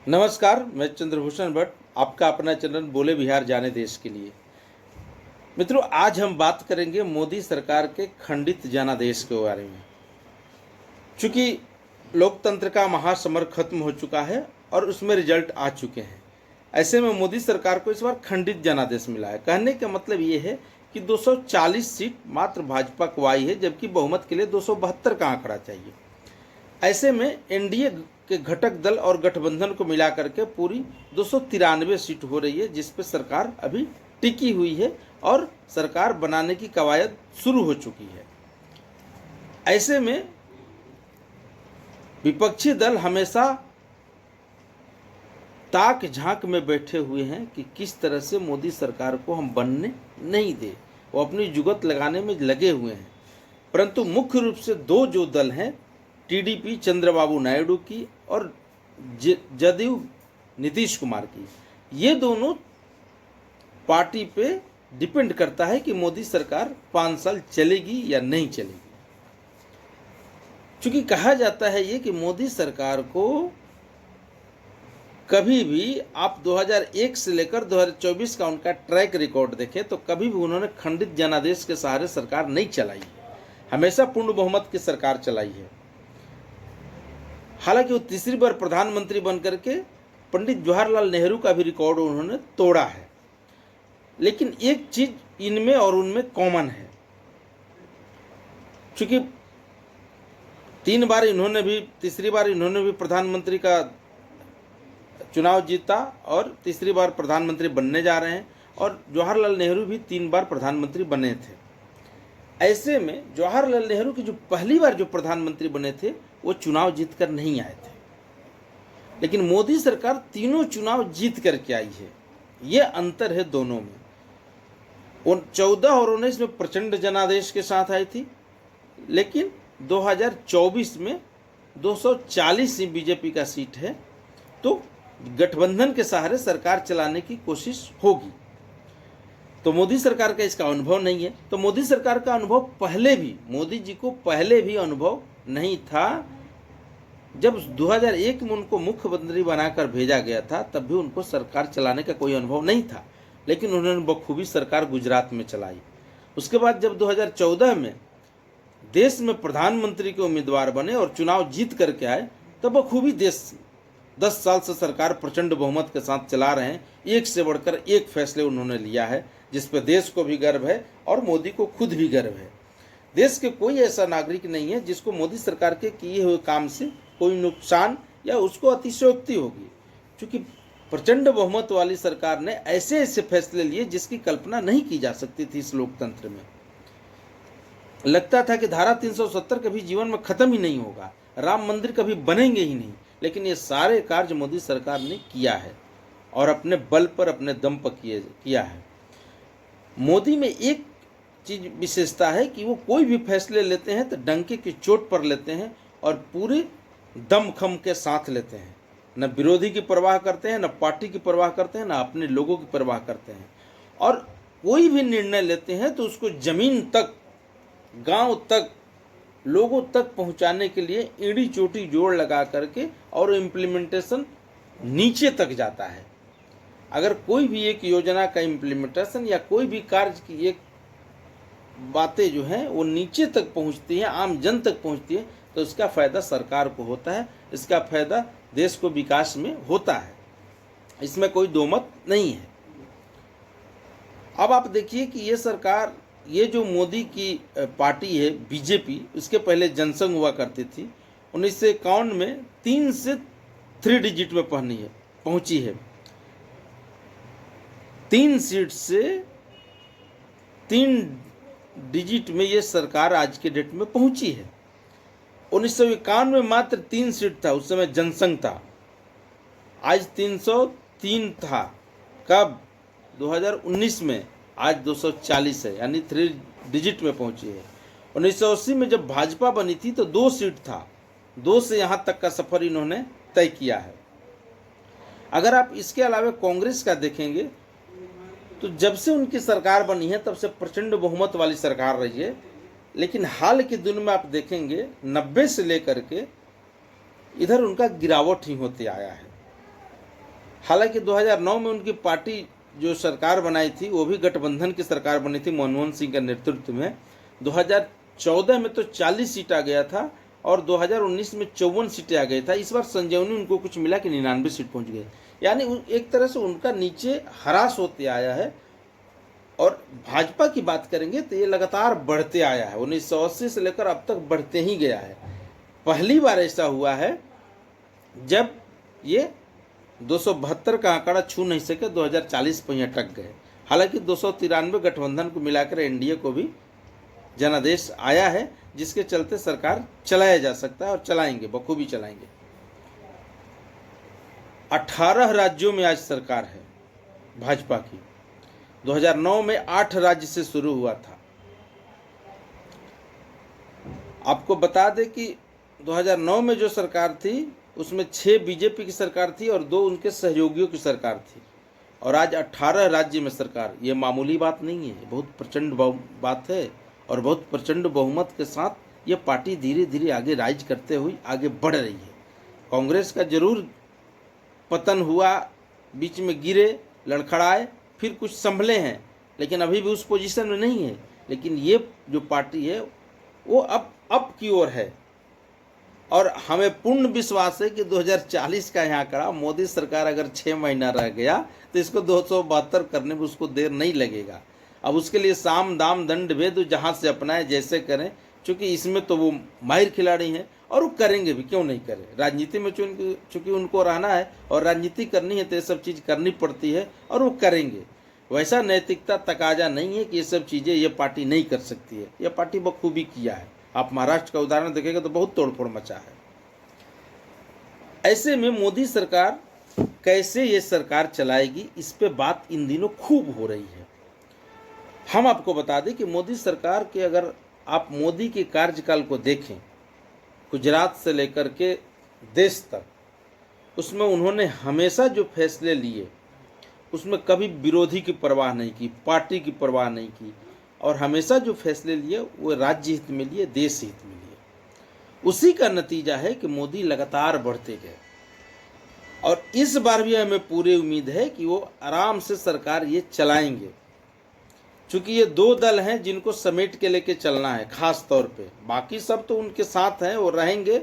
नमस्कार, मैं चंद्रभूषण भट्ट, आपका अपना चैनल बोले बिहार जाने देश के लिए। मित्रों, आज हम बात करेंगे मोदी सरकार के खंडित जनादेश के बारे में। चूंकि लोकतंत्र का महासमर खत्म हो चुका है और उसमें रिजल्ट आ चुके हैं, ऐसे में मोदी सरकार को इस बार खंडित जनादेश मिला है। कहने का मतलब ये है कि 240 सीट मात्र भाजपा को आई है, जबकि बहुमत के लिए 272 का आंकड़ा चाहिए। ऐसे में एनडीए के घटक दल और गठबंधन को मिला करके पूरी 293 सीट हो रही है, जिस पे सरकार अभी टिकी हुई है और सरकार बनाने की कवायद शुरू हो चुकी है। ऐसे में विपक्षी दल हमेशा ताक झांक में बैठे हुए हैं कि किस तरह से मोदी सरकार को हम बनने नहीं दे। वो अपनी जुगत लगाने में लगे हुए हैं, परंतु मुख्य रूप से दो जो दल हैं, टीडीपी चंद्रबाबू नायडू की और जदयू नीतीश कुमार की, ये दोनों पार्टी पे डिपेंड करता है कि मोदी सरकार 5 साल चलेगी या नहीं चलेगी। चूंकि कहा जाता है ये कि मोदी सरकार को कभी भी आप 2001 से लेकर 2024 का उनका ट्रैक रिकॉर्ड देखें तो कभी भी उन्होंने खंडित जनादेश के सहारे सरकार नहीं चलाई है, हमेशा पूर्ण बहुमत की सरकार चलाई है। हालांकि वो तीसरी बार प्रधानमंत्री बनकर के पंडित जवाहरलाल नेहरू का भी रिकॉर्ड उन्होंने तोड़ा है। लेकिन एक चीज इनमें और उनमें कॉमन है, क्योंकि तीसरी बार इन्होंने भी प्रधानमंत्री का चुनाव जीता और तीसरी बार प्रधानमंत्री बनने जा रहे हैं, और जवाहरलाल नेहरू भी 3 बार प्रधानमंत्री बने थे। ऐसे में जवाहरलाल नेहरू की जो पहली बार जो प्रधानमंत्री बने थे वो चुनाव जीतकर नहीं आए थे, लेकिन मोदी सरकार तीनों चुनाव जीत करके आई है। ये अंतर है दोनों में। 14 और 19 में प्रचंड जनादेश के साथ आई थी, लेकिन 2024 में 240 ही बीजेपी का सीट है, तो गठबंधन के सहारे सरकार चलाने की कोशिश होगी। तो मोदी सरकार का इसका अनुभव नहीं है। तो मोदी सरकार का अनुभव मोदी जी को पहले भी अनुभव नहीं था। जब 2001 में उनको मुख्यमंत्री बनाकर भेजा गया था, तब भी उनको सरकार चलाने का कोई अनुभव नहीं था, लेकिन उन्होंने बखूबी सरकार गुजरात में चलाई। उसके बाद जब 2014 में देश में प्रधानमंत्री के उम्मीदवार बने और चुनाव जीत करके आए, तब बखूबी देश 10 साल से सरकार प्रचंड बहुमत के साथ चला रहे हैं। एक से बढ़कर एक फैसले उन्होंने लिया है, जिस पर देश को भी गर्व है और मोदी को खुद भी गर्व है। देश के कोई ऐसा नागरिक नहीं है जिसको मोदी सरकार के किए हुए काम से कोई नुकसान या उसको अतिशयोक्ति होगी, क्योंकि प्रचंड बहुमत वाली सरकार ने ऐसे ऐसे फैसले लिए जिसकी कल्पना नहीं की जा सकती थी। इस लोकतंत्र में लगता था कि धारा 370 कभी जीवन में खत्म ही नहीं होगा, राम मंदिर कभी बनेंगे ही नहीं, लेकिन ये सारे कार्य मोदी सरकार ने किया है और अपने बल पर, अपने दम पर किया है। मोदी में एक चीज विशेषता है कि वो कोई भी फैसले लेते हैं तो डंके की चोट पर लेते हैं और पूरे दमखम के साथ लेते हैं। न विरोधी की परवाह करते हैं, न पार्टी की परवाह करते हैं, न अपने लोगों की परवाह करते हैं। और कोई भी निर्णय लेते हैं तो उसको जमीन तक, गांव तक, लोगों तक पहुंचाने के लिए ईड़ी चोटी जोड़ लगा करके और इम्प्लीमेंटेशन नीचे तक जाता है। अगर कोई भी एक योजना का इम्प्लीमेंटेशन या कोई भी कार्य की एक बातें जो हैं वो नीचे तक पहुंचती हैं, आम जन तक पहुंचती है, तो इसका फायदा सरकार को होता है, इसका फायदा देश को विकास में होता है। इसमें कोई दो मत नहीं है। अब आप देखिए कि ये सरकार, ये जो मोदी की पार्टी है बीजेपी, उसके पहले जनसंघ हुआ करती थी। 1951 में 3 से 3 डिजिट में पहुंची है। 3 सीट से 3 डिजिट में ये सरकार आज के डेट में पहुंची है। 1951 में मात्र 3 सीट था, उस समय जनसंघ था। आज 303 था। कब? 2019 में। आज 240 है, यानी 3 डिजिट में पहुंची है। 1980 में जब भाजपा बनी थी तो 2 सीट था, 2 से यहां तक का सफर इन्होंने तय किया है। अगर आप इसके अलावा कांग्रेस का देखेंगे तो जब से उनकी सरकार बनी है तब से प्रचंड बहुमत वाली सरकार रही है, लेकिन हाल के दिनों में आप देखेंगे 90 से लेकर के इधर उनका गिरावट ही होते आया है। हालांकि 2009 में उनकी पार्टी जो सरकार बनाई थी वो भी गठबंधन की सरकार बनी थी मनमोहन सिंह के नेतृत्व में। 2014 में तो 40 सीट आ गया था और 2019 में 54 सीटें आ गई था। इस बार संजीवनी उनको कुछ मिला कि 99 सीट पहुंच गए, यानी एक तरह से उनका नीचे हरास होते आया है। और भाजपा की बात करेंगे तो ये लगातार बढ़ते आया है, 1980 से लेकर अब तक बढ़ते ही गया है। पहली बार ऐसा हुआ है जब ये 272 का आंकड़ा छू नहीं सके, 2040 पर ही अटक गए। हालांकि 293 गठबंधन को मिलाकर एनडीए को भी जनादेश आया है, जिसके चलते सरकार चलाया जा सकता है और चलाएंगे, बखूबी चलाएंगे। 18 राज्यों में आज सरकार है भाजपा की। 2009 में 8 राज्य से शुरू हुआ था। आपको बता दें कि 2009 में जो सरकार थी उसमें 6 बीजेपी की सरकार थी और 2 उनके सहयोगियों की सरकार थी, और आज 18 राज्य में सरकार। ये मामूली बात नहीं है, बहुत प्रचंड बात है और बहुत प्रचंड बहुमत के साथ ये पार्टी धीरे धीरे आगे राइज करते हुए आगे बढ़ रही है। कांग्रेस का जरूर पतन हुआ, बीच में गिरे, लड़खड़ाए, फिर कुछ संभले हैं, लेकिन अभी भी उस पोजीशन में नहीं है। लेकिन ये जो पार्टी है वो अब की ओर है, और हमें पूर्ण विश्वास है कि 2040 का यहाँ आंकड़ा, मोदी सरकार अगर 6 महीना रह गया तो इसको 272 करने में उसको देर नहीं लगेगा। अब उसके लिए साम दाम दंड भेद जहाँ से अपनाए, जैसे करें, क्योंकि इसमें तो वो माहिर खिलाड़ी हैं और वो करेंगे भी, क्यों नहीं करें। राजनीति में चूँकि उनको रहना है और राजनीति करनी है तो ये सब चीज़ करनी पड़ती है और वो करेंगे। वैसा नैतिकता तकाजा नहीं है कि ये सब चीज़ें ये पार्टी नहीं कर सकती है। ये पार्टी बखूबी किया है। आप महाराष्ट्र का उदाहरण देखेंगे तो बहुत तोड़फोड़ मचा है। ऐसे में मोदी सरकार कैसे ये सरकार चलाएगी, इस पे बात इन दिनों खूब हो रही है। हम आपको बता दें कि मोदी सरकार के, अगर आप मोदी के कार्यकाल को देखें, गुजरात से लेकर के देश तक, उसमें उन्होंने हमेशा जो फैसले लिए उसमें कभी विरोधी की परवाह नहीं की, पार्टी की परवाह नहीं की, और हमेशा जो फैसले लिए वो राज्य हित में लिए, देश हित में लिए। उसी का नतीजा है कि मोदी लगातार बढ़ते गए, और इस बार भी हमें पूरी उम्मीद है कि वो आराम से सरकार ये चलाएंगे। चूँकि ये 2 दल हैं जिनको समेट के लेके चलना है खास तौर पे, बाकी सब तो उनके साथ हैं, वो रहेंगे,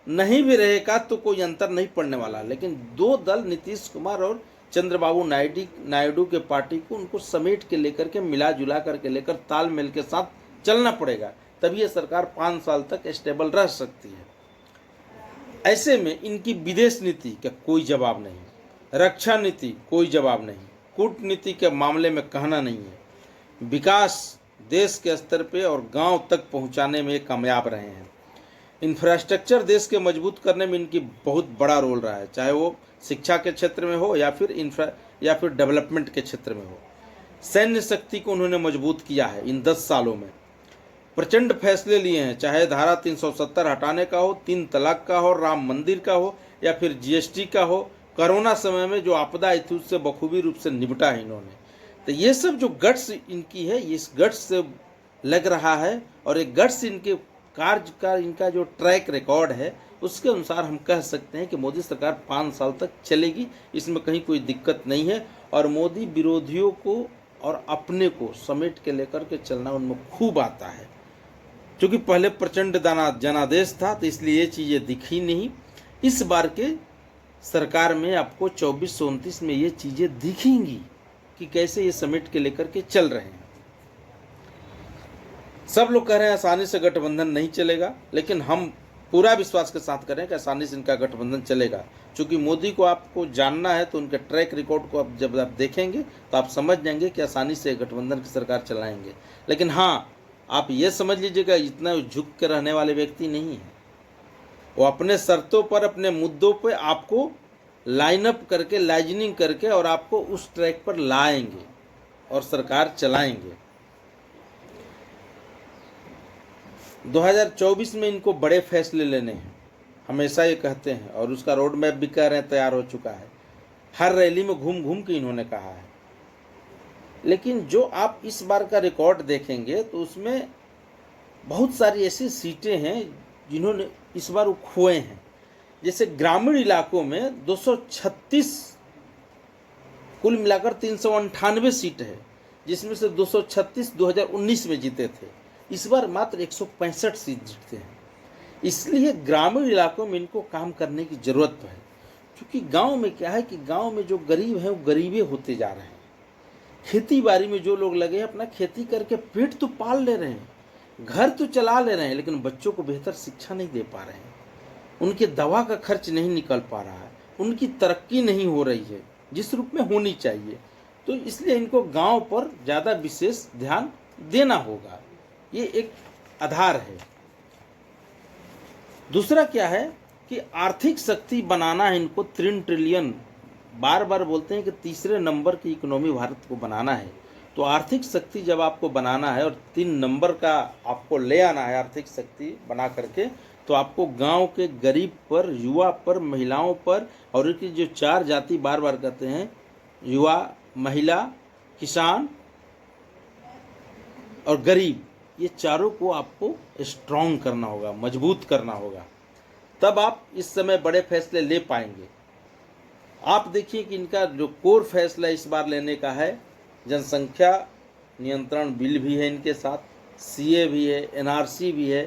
नहीं भी रहेगा तो कोई अंतर नहीं पड़ने वाला। लेकिन 2 दल, नीतीश कुमार और चंद्रबाबू नायडू के पार्टी को, उनको समेट के लेकर के, मिला जुला करके लेकर, तालमेल के साथ चलना पड़ेगा, तभी ये सरकार 5 साल तक स्टेबल रह सकती है। ऐसे में इनकी विदेश नीति का कोई जवाब नहीं, रक्षा नीति कोई जवाब नहीं, कूटनीति के मामले में कहना नहीं है, विकास देश के स्तर पे और गांव तक पहुंचाने में कामयाब रहे हैं। इंफ्रास्ट्रक्चर देश के मजबूत करने में इनकी बहुत बड़ा रोल रहा है, चाहे वो शिक्षा के क्षेत्र में हो या फिर डेवलपमेंट के क्षेत्र में हो। सैन्य शक्ति को उन्होंने मजबूत किया है इन 10 सालों में। प्रचंड फैसले लिए हैं, चाहे धारा 370 हटाने का हो, 3 तलाक का हो, राम मंदिर का हो, या फिर जीएसटी का हो। कोरोना समय में जो आपदा आई थी उससे बखूबी रूप से निपटा है इन्होंने। तो ये सब जो गट्स इनकी है, इस गट्स से लग रहा है, और एक गट्स इनके कार्य का, इनका जो ट्रैक रिकॉर्ड है, उसके अनुसार हम कह सकते हैं कि मोदी सरकार 5 साल तक चलेगी, इसमें कहीं कोई दिक्कत नहीं है। और मोदी विरोधियों को और अपने को समेट के लेकर के चलना उनमें खूब आता है। क्योंकि पहले प्रचंड जनादेश था, तो इसलिए ये चीज़ें दिखी नहीं। इस बार के सरकार में आपको 24-29 में ये चीज़ें दिखेंगी कि कैसे ये समेट के लेकर के चल रहे हैं। सब लोग कह रहे हैं आसानी से गठबंधन नहीं चलेगा, लेकिन हम पूरा विश्वास के साथ करें कि आसानी से इनका गठबंधन चलेगा। क्योंकि मोदी को आपको जानना है तो उनके ट्रैक रिकॉर्ड को आप जब आप देखेंगे तो आप समझ जाएंगे कि आसानी से गठबंधन की सरकार चलाएंगे। लेकिन हाँ, आप ये समझ लीजिएगा, इतना झुक के रहने वाले व्यक्ति नहीं है। वो अपने शर्तों पर, अपने मुद्दों पर आपको लाइनअप करके, लाइजनिंग करके, और आपको उस ट्रैक पर लाएंगे और सरकार चलाएंगे। 2024 में इनको बड़े फैसले लेने हैं, हमेशा ये कहते हैं, और उसका रोड मैप भी कह रहे हैं तैयार हो चुका है। हर रैली में घूम घूम के इन्होंने कहा है। लेकिन जो आप इस बार का रिकॉर्ड देखेंगे तो उसमें बहुत सारी ऐसी सीटें हैं जिन्होंने इस बार वो खोए हैं। जैसे ग्रामीण इलाकों में 236, कुल मिलाकर 398 सीट है, जिसमें से 236 2019 में जीते थे। इस बार मात्र 165 सीट जीतते हैं। इसलिए ग्रामीण इलाकों में इनको काम करने की ज़रूरत है, क्योंकि गांव में क्या है कि गांव में जो गरीब हैं वो गरीबे होते जा रहे हैं। खेती बाड़ी में जो लोग लगे हैं अपना खेती करके पेट तो पाल ले रहे हैं, घर तो चला ले रहे हैं, लेकिन बच्चों को बेहतर शिक्षा नहीं दे पा रहे हैं, उनके दवा का खर्च नहीं निकल पा रहा है, उनकी तरक्की नहीं हो रही है जिस रूप में होनी चाहिए। तो इसलिए इनको गांव पर ज़्यादा विशेष ध्यान देना होगा, ये एक आधार है। दूसरा क्या है कि आर्थिक शक्ति बनाना है इनको, 3 ट्रिलियन, बार बार बोलते हैं कि तीसरे नंबर की इकोनॉमी भारत को बनाना है। तो आर्थिक शक्ति जब आपको बनाना है और 3 नंबर का आपको ले आना है आर्थिक शक्ति बना करके, तो आपको गांव के गरीब पर, युवा पर, महिलाओं पर, और इनकी जो 4 जाति बार बार कहते हैं, युवा, महिला, किसान और गरीब, ये चारों को आपको स्ट्रॉन्ग करना होगा, मजबूत करना होगा, तब आप इस समय बड़े फैसले ले पाएंगे। आप देखिए कि इनका जो कोर फैसला इस बार लेने का है, जनसंख्या नियंत्रण बिल भी है इनके साथ, सीए भी है, एनआरसी भी है,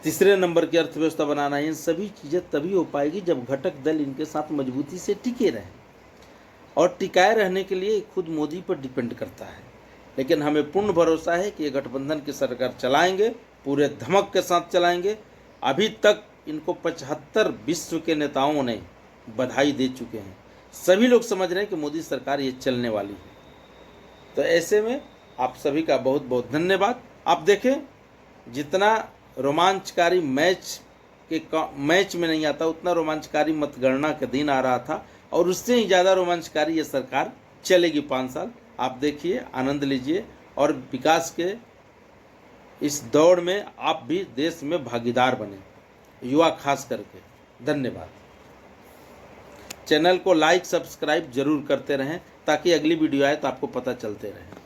तीसरे नंबर की अर्थव्यवस्था बनाना है। इन सभी चीज़ें तभी हो पाएगी जब घटक दल इनके साथ मजबूती से टिके रहें, और टिकाए रहने के लिए खुद मोदी पर डिपेंड करता है। लेकिन हमें पूर्ण भरोसा है कि ये गठबंधन की सरकार चलाएंगे, पूरे धमक के साथ चलाएंगे। अभी तक इनको 75 विश्व के नेताओं ने बधाई दे चुके हैं, सभी लोग समझ रहे हैं कि मोदी सरकार ये चलने वाली है। तो ऐसे में आप सभी का बहुत बहुत धन्यवाद। आप देखें, जितना रोमांचकारी मैच में नहीं आता, उतना रोमांचकारी मतगणना का दिन आ रहा था, और उससे ही ज़्यादा रोमांचकारी ये सरकार चलेगी 5 साल। आप देखिए, आनंद लीजिए, और विकास के इस दौड़ में आप भी देश में भागीदार बने, युवा खास करके। धन्यवाद। चैनल को लाइक सब्सक्राइब जरूर करते रहें, ताकि अगली वीडियो आए तो आपको पता चलते रहे।